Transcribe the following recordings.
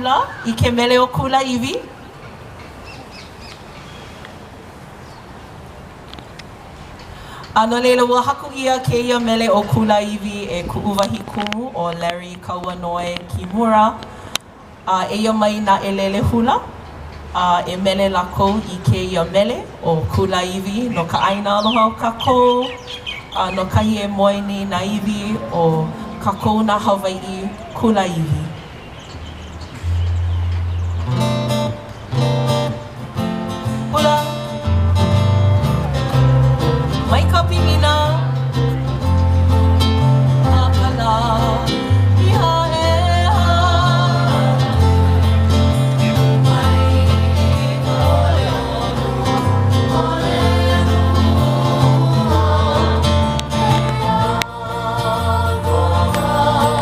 Kula I ke mele o Kula iwi. No leila ua haku ia keia mele o Kula iwi e ku'uwahi kumu o Larry Kauanoe Kimura. Eia mai na elele hula. E mele lako I keia mele o Kula iwi no ka ʻaina aloha o kākou. No kahi e moeni na iwi o kākou na Hawaiʻi Kula iwi. Hula. Mai ka pimina. Akala. Iha e ha. Mai ka ole olu. Ole lua. Ea koha ae.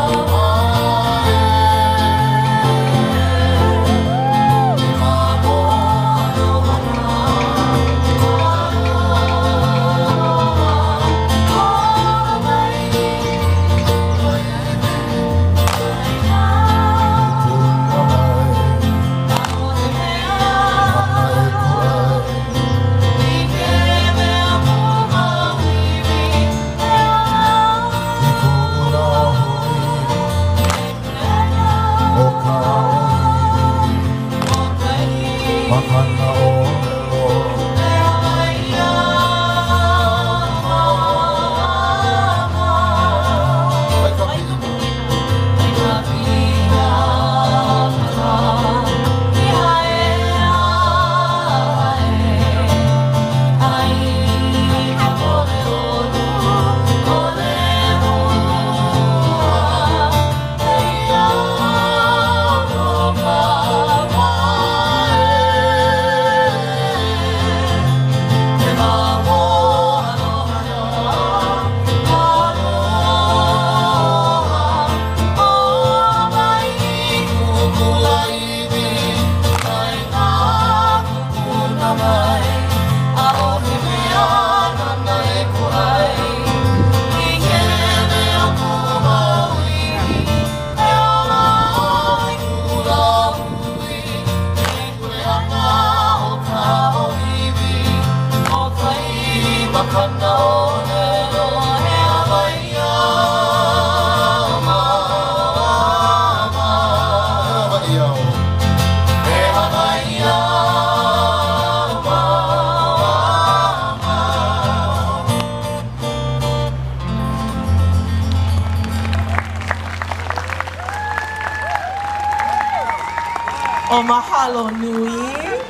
Mamo aloha. O mahalo nui.